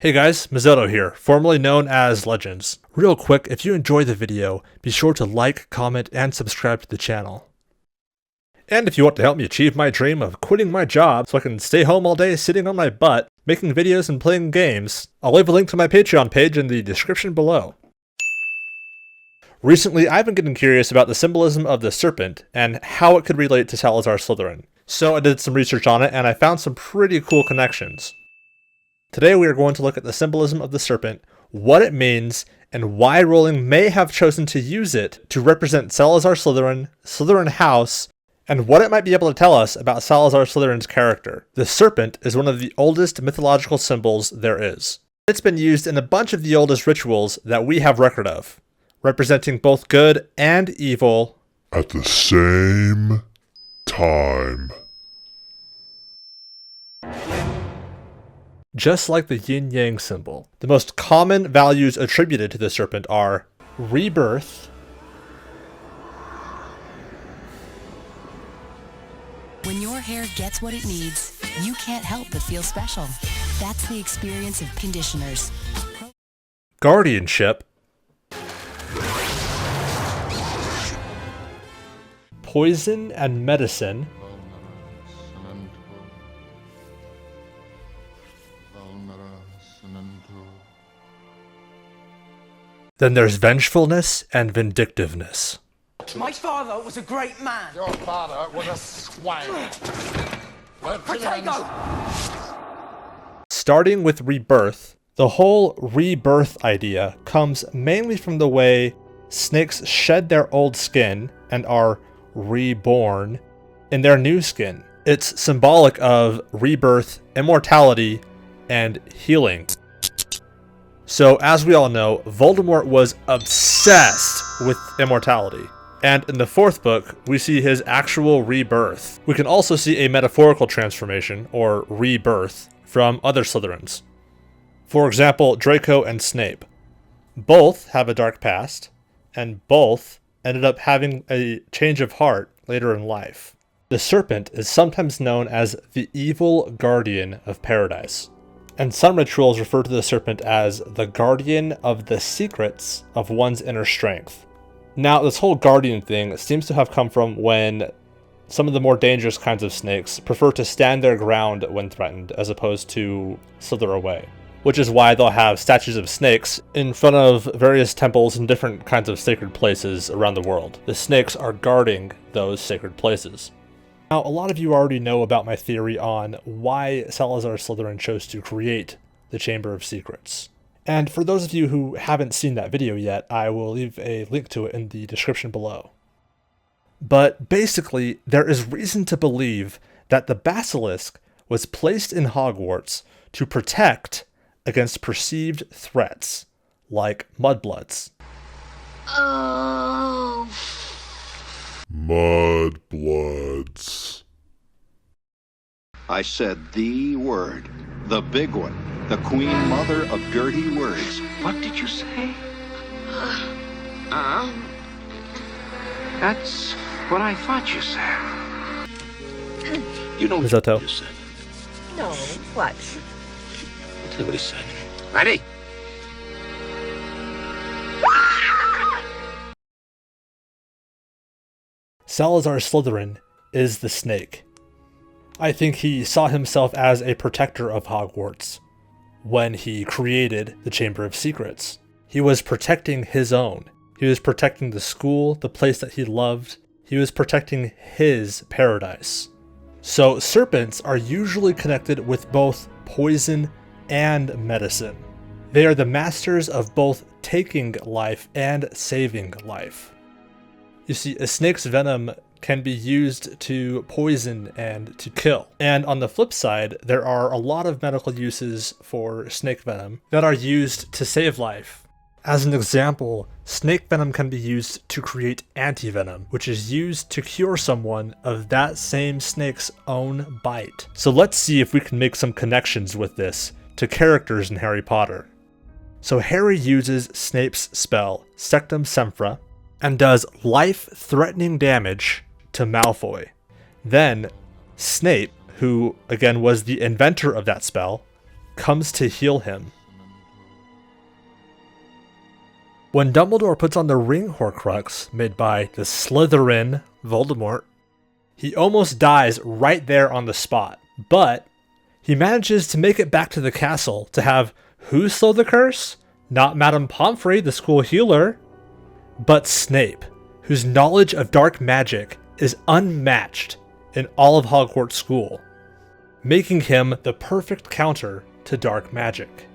Hey guys, Mazzetto here, formerly known as Legends. Real quick, if you enjoyed the video, be sure to like, comment, and subscribe to the channel. And if you want to help me achieve my dream of quitting my job so I can stay home all day sitting on my butt, making videos and playing games, I'll leave a link to my Patreon page in the description below. Recently, I've been getting curious about the symbolism of the serpent and how it could relate to Salazar Slytherin. So I did some research on it and I found some pretty cool connections. Today we are going to look at the symbolism of the serpent, what it means, and why Rowling may have chosen to use it to represent Salazar Slytherin, Slytherin House, and what it might be able to tell us about Salazar Slytherin's character. The serpent is one of the oldest mythological symbols there is. It's been used in a bunch of the oldest rituals that we have record of, representing both good and evil at the same time. Just like the yin-yang symbol. The most common values attributed to the serpent are rebirth, when your hair gets what it needs, you can't help but feel special. That's the experience of conditioners. guardianship, poison and medicine, then there's vengefulness and vindictiveness. My father was a great man. Your father was a swine. Potato! Starting with rebirth, the whole rebirth idea comes mainly from the way snakes shed their old skin and are reborn in their new skin. It's symbolic of rebirth, immortality, and healing. So, as we all know, Voldemort was obsessed with immortality. And in the fourth book, we see his actual rebirth. We can also see a metaphorical transformation, or rebirth, from other Slytherins. For example, Draco and Snape. Both have a dark past, and both ended up having a change of heart later in life. The serpent is sometimes known as the evil guardian of paradise. And some rituals refer to the serpent as the guardian of the secrets of one's inner strength. Now, this whole guardian thing seems to have come from when some of the more dangerous kinds of snakes prefer to stand their ground when threatened as opposed to slither away. Which is why they'll have statues of snakes in front of various temples and different kinds of sacred places around the world. The snakes are guarding those sacred places. Now, a lot of you already know about my theory on why Salazar Slytherin chose to create the Chamber of Secrets. And for those of you who haven't seen that video yet, I will leave a link to it in the description below. But basically, there is reason to believe that the basilisk was placed in Hogwarts to protect against perceived threats, like mudbloods. Oh. Mudbloods. I said the word, the big one, the queen mother of dirty words. What did you say? That's what I thought you said. You know Mazzetto. what you said. No, what? I'll tell you what he said. Ready? Salazar Slytherin is the snake. I think he saw himself as a protector of Hogwarts when he created the Chamber of Secrets. He was protecting his own. He was protecting the school, the place that he loved. He was protecting his paradise. So serpents are usually connected with both poison and medicine. They are the masters of both taking life and saving life. You see, a snake's venom can be used to poison and to kill. And on the flip side, there are a lot of medical uses for snake venom that are used to save life. As an example, snake venom can be used to create antivenom, which is used to cure someone of that same snake's own bite. So let's see if we can make some connections with this to characters in Harry Potter. So Harry uses Snape's spell, Sectum Sempra, and does life-threatening damage to Malfoy. Then, Snape, who again was the inventor of that spell, comes to heal him. When Dumbledore puts on the ring Horcrux made by the Slytherin Voldemort, he almost dies right there on the spot, but he manages to make it back to the castle to have who slow the curse? Not Madame Pomfrey, the school healer, but Snape, whose knowledge of dark magic is unmatched in all of Hogwarts school, making him the perfect counter to dark magic.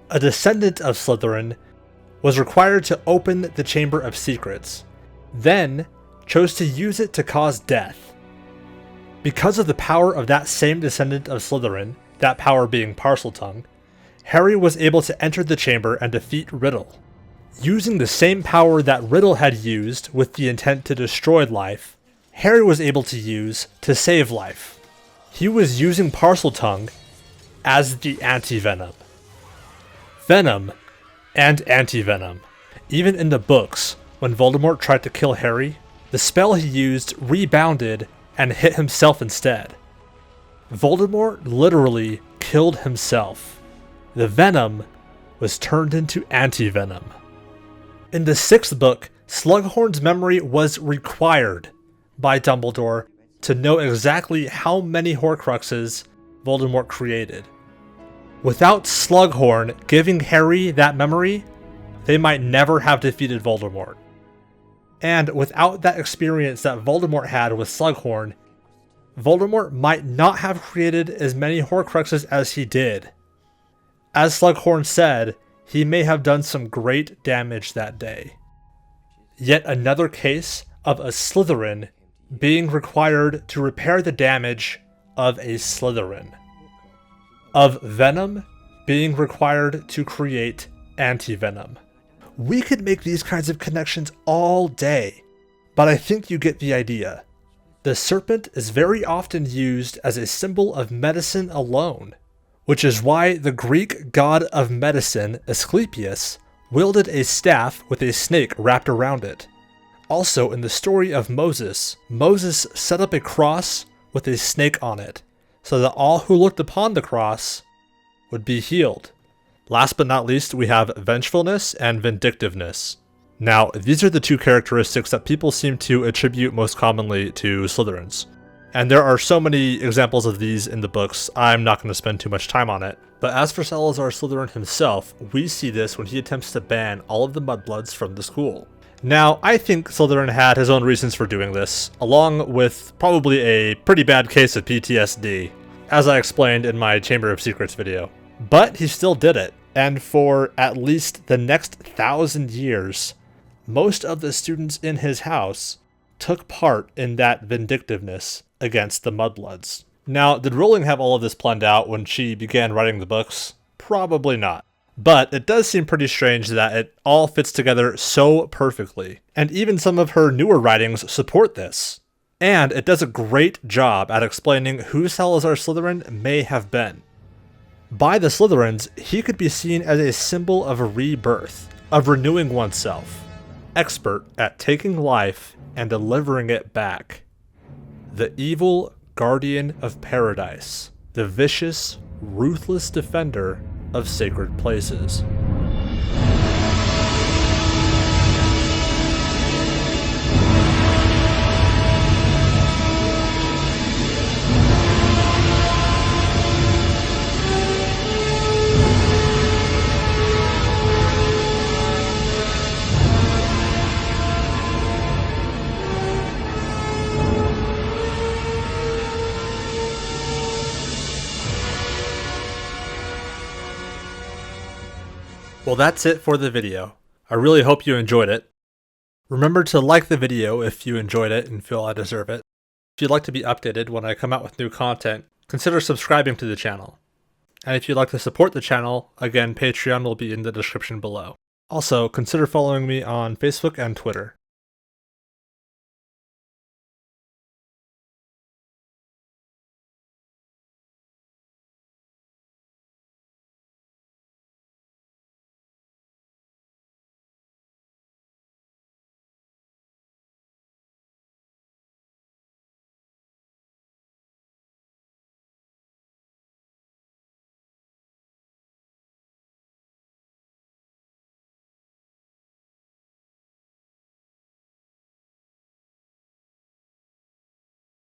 A descendant of Slytherin was required to open the Chamber of Secrets, then chose to use it to cause death. Because of the power of that same descendant of Slytherin, that power being Parseltongue, Harry was able to enter the chamber and defeat Riddle. Using the same power that Riddle had used with the intent to destroy life, Harry was able to use to save life. He was using Parseltongue as the anti-venom. Venom and anti-venom. Even in the books, when Voldemort tried to kill Harry, the spell he used rebounded and hit himself instead. Voldemort literally killed himself. The venom was turned into anti-venom. In the 6th book, Slughorn's memory was required by Dumbledore to know exactly how many Horcruxes Voldemort created. Without Slughorn giving Harry that memory, they might never have defeated Voldemort. And without that experience that Voldemort had with Slughorn, Voldemort might not have created as many Horcruxes as he did. As Slughorn said, he may have done some great damage that day. Yet another case of a Slytherin being required to repair the damage of a Slytherin. Of venom being required to create anti-venom. We could make these kinds of connections all day, but I think you get the idea. The serpent is very often used as a symbol of medicine alone, which is why the Greek god of medicine, Asclepius, wielded a staff with a snake wrapped around it. Also, in the story of Moses, Moses set up a cross with a snake on it, so that all who looked upon the cross would be healed. Last but not least, we have vengefulness and vindictiveness. Now, these are the two characteristics that people seem to attribute most commonly to Slytherins. And there are so many examples of these in the books, I'm not going to spend too much time on it. But as for Salazar Slytherin himself, we see this when he attempts to ban all of the Mudbloods from the school. Now, I think Slytherin had his own reasons for doing this, along with probably a pretty bad case of PTSD, as I explained in my Chamber of Secrets video. But he still did it, and for at least the next 1,000 years, most of the students in his house took part in that vindictiveness against the Mudbloods. Now, did Rowling have all of this planned out when she began writing the books? Probably not. But it does seem pretty strange that it all fits together so perfectly, and even some of her newer writings support this. And it does a great job at explaining who Salazar Slytherin may have been. By the Slytherins, he could be seen as a symbol of rebirth, of renewing oneself, expert at taking life and delivering it back. The evil guardian of paradise, the vicious, ruthless defender of sacred places. Well, that's it for the video. I really hope you enjoyed it. Remember to like the video if you enjoyed it and feel I deserve it. If you'd like to be updated when I come out with new content, consider subscribing to the channel. And if you'd like to support the channel, again, Patreon will be in the description below. Also, consider following me on Facebook and Twitter.